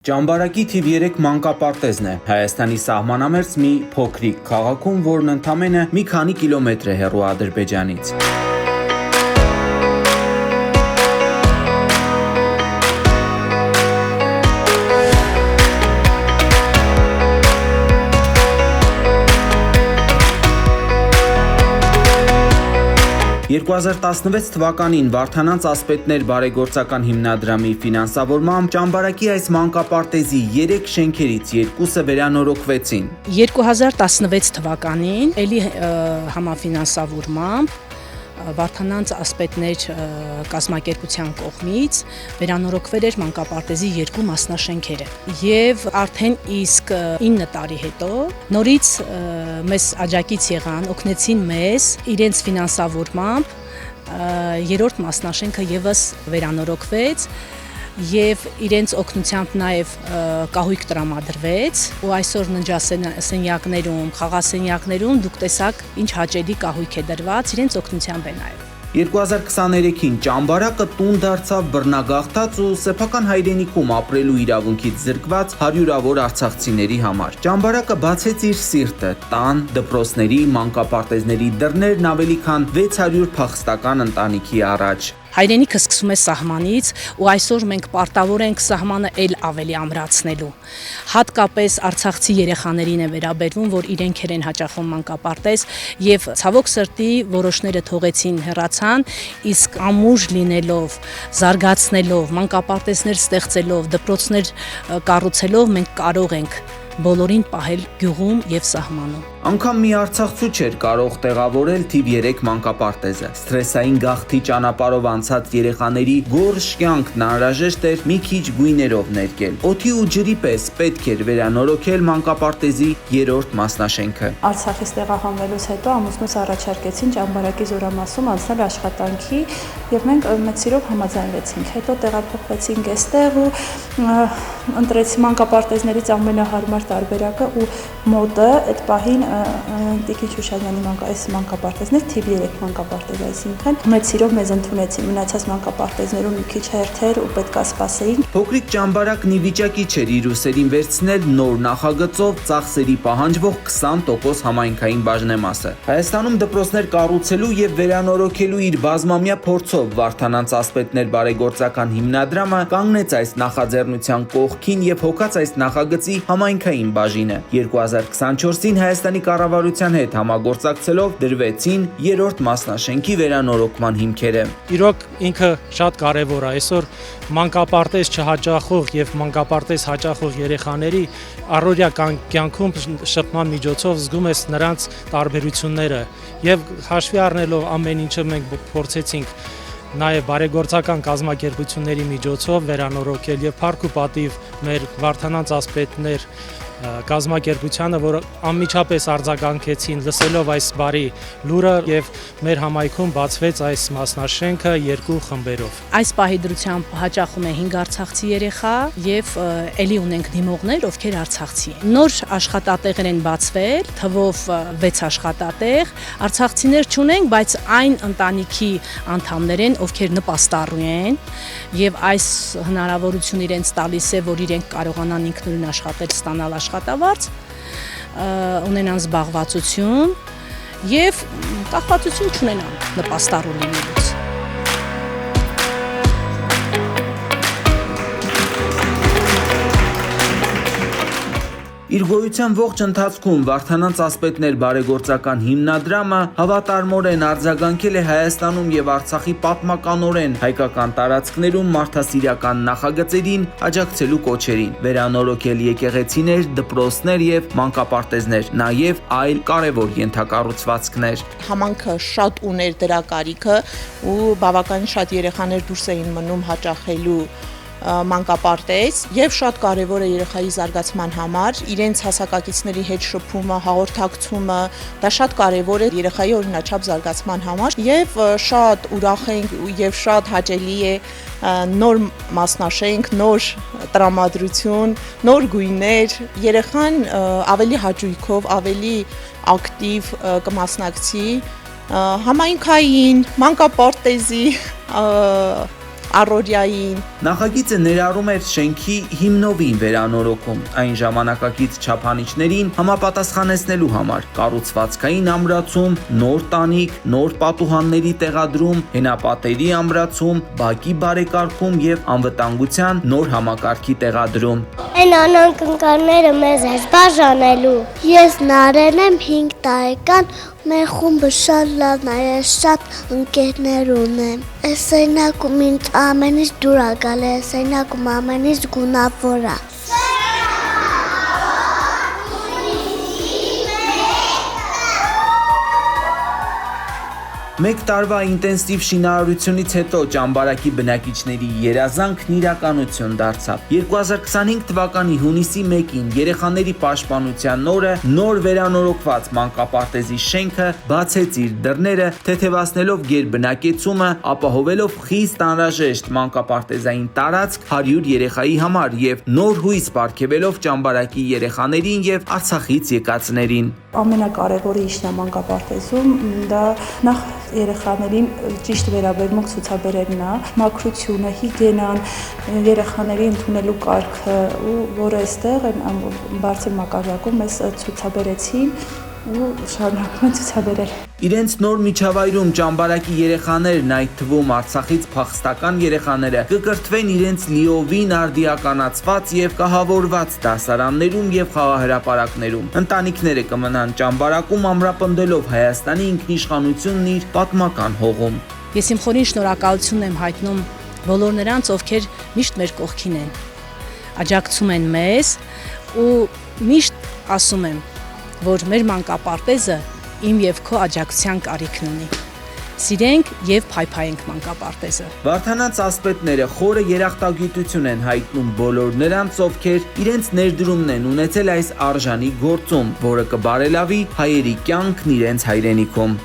Ճամբարակի թիվ 3 մանկապարտեզն է Հայաստանի սահմանամերձ մի փոքրիկ քաղաքում, որն ընդամենը մի քանի կիլոմետր է հեռու Ադրբեջանից։ «2016 թվականին Վարդանանց ասպետներ բարեգործական հիմնադրամի ֆինանսավորմամբ Ճամբարակի այս մանկապարտեզի 3 շենքերից 2-ը վերանորոգվեցին։ 2016 թվականին էլի համաֆինանսավորմամբ Վարդանանց ասպետներ կազմակերպության կողմից վերանորոգվել էր մանկապարտեզի 2 մասնաշենքերը եւ արդեն իսկ 9 տարի հետո նորից մեզ աջակից եղան, օգնեցին մեզ իրենց ֆինանսավորմամբ երրորդ մասնաշենքը եւս վերանորոգվեց եւ իրենց օգնությամբ նաեւ կահույք տրամադրվեց ու այսօր ննջասենյակներում, խաղասենյակներում դուք տեսաք ինչ հաճելի կահույք է դրված իրենց օգնությամբ է նաեւ 2023-ին Ճամբարակը տուն դարձավ բռնագաղթած ու սեփական հայրենիքում ապրելու իրավունքից զրկված հարյուրավոր արցախցիների համար։ Ճամբարակը բացեց իր սիրտը, տան, դպրոցների, մանկապարտեզների դռներն ավելի քան 600 փախստական ընտանիքի առաջ։ Հայրենիքը սկսում է սահմանից ու այսօր մենք պարտավոր ենք սահմանը ել ավելի ամրացնելու։ Հատկապես արցախցի երեխաներին է վերաբերվում, որ իրենք են հաճախում մանկապարտեզ եւ ցավոք սրտի որոշները թողեցին հեռացան, իսկ ամուր լինելով, զարգացնելով, մանկապարտեզներ ստեղծելով, դպրոցներ կառուցելով մենք կարող ենք բոլորին պահել գյուղում եւ սահմանում։ Անգամ մի արցախցու չէր կարող տեղավորել թիվ 3 մանկապարտեզը։ Սթրեսային գաղթի ճանապարհով անցած երեխաների գորշ կյանքն անհրաժեշտ էր մի քիչ գույներով ներկել։ Օդի ու ջրի պես պետք էր վերանորոգել մանկապարտեզի 3-րդ մասնաշենքը։ Արցախից տեղահանվելուց հետո ամուսնուս առաջարկեցին Ճամբարակի զորամասում անցնել աշխատանքի եւ մենք մեծ սիրով համաձայնվեցինք։ Հետո տեղափոխվեցինք այստեղ ու ընտրեցի մանկապարտեզներից ամենահարմար տարբերակը ու մոդը այդ պահին Տիկին Շուշանյանի այս մանկապարտեզն էր թիվ 3 մանկապարտեզ, այսինքն մեծ սիրով մեզ ընդունեցին, մնացած մանկապարտեզներում մի քիչ հերթեր ու պետք է սպասեին։ Փոքրիկ Ճամբարակն ի վիճակի չէր իր ուսերին վերցնել նոր նախագծով ծախսերի պահանջվող 20% համայնքային բաժնեմասը։ Հայաստանում դպրոցներ կառուցելու եւ վերանորոգելու իր բազմամյա փորձով Վարդանանց ասպետներ բարեգործական հիմնադրամը կանգնեց այս նախաձեռնության կողքին եւ հոգաց այս նախագծի համայնքային բաժինը։ 2024-ին Հայաստանի կառավարության հետ համագործակցելով դրվեցին 3-րդ մասնաշենքի վերանորոգման հիմքերը։ Իրոք ինքը շատ կարևոր է այսօր մանկապարտեզ չհաճախող եւ մանկապարտեզ հաճախող երեխաների առօրյա կյանքում շփման միջոցով զգում ես նրանց տարբերությունները եւ հաշվի առնելով ամեն ինչը մենք փորձեցինք նաև բարեգործական կազմակերպությունների միջոցով վերանորոգել եւ փառք ու պատիվ մեր Վարդանանց ասպետներ կազմակերպությանը, որ անմիջապես արձագանքեցին լսելով այս բարի լուրը եւ մեր համայնքում բացվեց այս մասնաշենքը 2 խմբերով։ Այս պահի դրությամբ հաճախում է 5 արցախցի երեխա եւ ելի ունենք դիմողներ, ովքեր արցախցի են։ Նոր աշխատատեղեր են բացվել, թվով 6 աշխատատեղ, արցախցիներ չունենք, բայց այն ընտանիքի անդամներ են, ովքեր նպաստառու են եւ այս հնարավորություն իրենց տալիս է, որ իրենք կարողանան ինքնուրույն աշխատել, ստանալ աշխատավարձ, ունենան զբաղվածություն եւ կախվածություն չունենան նպաստառու լինելուց։ Իր գոյության ողջ ընթացքում Վարդանանց ասպետներ բարեգործական հիմնադրամը հավատարմորեն արձագանքել է Հայաստանում եւ Արցախի պատմականորեն հայկական տարածքներում մարդասիրական նախագծերին աջակցելու կոչերին, վերանորոգել եկեղեցիներ, դպրոցներ եւ մանկապարտեզներ, նաեւ այլ կարեւոր ենթակառուցվածքներ։ Համանքը շատ ուներ դրա կարիքը ու բավականին շատ երեխաներ դուրս էին մնում հաճախելու մանկապարտեզ եւ շատ կարեւոր է երեխայի զարգացման համար իրենց հասակակիցների հետ շփումը, հաղորդակցումը, դա շատ կարեւոր է երեխայի օրինաչափ զարգացման համար եւ շատ ուրախ ենք եւ շատ հաճելի է նոր մասնաշենք, նոր տրամադրություն, նոր գույներ, երեխան ավելի հաճույքով, ավելի ակտիվ կմասնակցի համայնքային, մանկապարտեզի առօրյային։ Նախագիծը ներառում էր շենքի հիմնովին վերանորոգում, այն ժամանակակից չափանիշներին համապատասխանեցնելու համար, կառուցվածքային ամրացում, նոր տանիք, նոր պատուհանների տեղադրում, հենապատերի ամրացում, բակի բարեկարգում եւ անվտանգության նոր համակարգի տեղադրում։ Այն անակնկալները մեզ էր բաժանելու։ Ես Նարեն եմ 5 տարեկան, մեր խումբը շատ լավն է, ես շատ ընկերներ ունեմ։ Այս սենյակում ինձ ամեն ինչ դուր է գալի, այս սենյակում ամեն ինչ գունավոր է։ Մեկ տարվա ինտենսիվ շինարարությունից հետո ճամբարակի բնակիչների երազանքն իրականություն դարձավ։ 2025 թվականի հունիսի 1-ին երեխաների պաշտպանության օրը նոր վերանորոգված մանկապարտեզի շենքը բացեց իր դռները, թեթևացնելով գերբնակեցումը, ապահովելով խիստ անհրաժեշտ մանկապարտեզային տարածք 100 երեխայի համար եւ նոր հույս պարգևելով ճամբարակի երեխաներին եւ Արցախից եկածներին։ Ամենակարևորը իշն է մանկապարտեզում դա նախ երեխաներին ճիշտ վերաբերմունք ցուցաբերելն է, մաքրությունը, հիգիենան, երեխաների ընդունելու կարգը, ու որը այստեղ բարձր մակարդակում մեզ ցուցաբերեցին ու շարունակում են ցուցաբերել։ Իրենց նոր միջավայրում ճամբարակի երեխաներն, այդ թվում Արցախից փախստական երեխաները, կկրթվեն իրենց լիովին արդիականացված եւ կահավորված դասարաններում եւ խաղահրապարակներում։ Ընտանիքները կմնան ճամբարակում ամրապնդելով Հայաստանի ինքնիշխանությունն իր պատմական հողում։ Ես իմ խորին շնորհակալություն եմ հայտնում բոլոր նրանց, ովքեր միշտ մեր կողքին են, աջակցում են մեզ ու միշտ ասում եմ, որ մեր մանկապարտեզը իմ եւ քո աջակցության կարիքն ունի։ Սիրենք եւ փայփայենք մանկապարտեզը։ Վարդանանց ասպետները խորը երախտագիտություն են հայտնում բոլոր նրանց, ովքեր իրենց ներդրումն են ունեցել այս արժանի գործում, որը կբարելավի հայերի կյանքն իրենց հայրենիքում։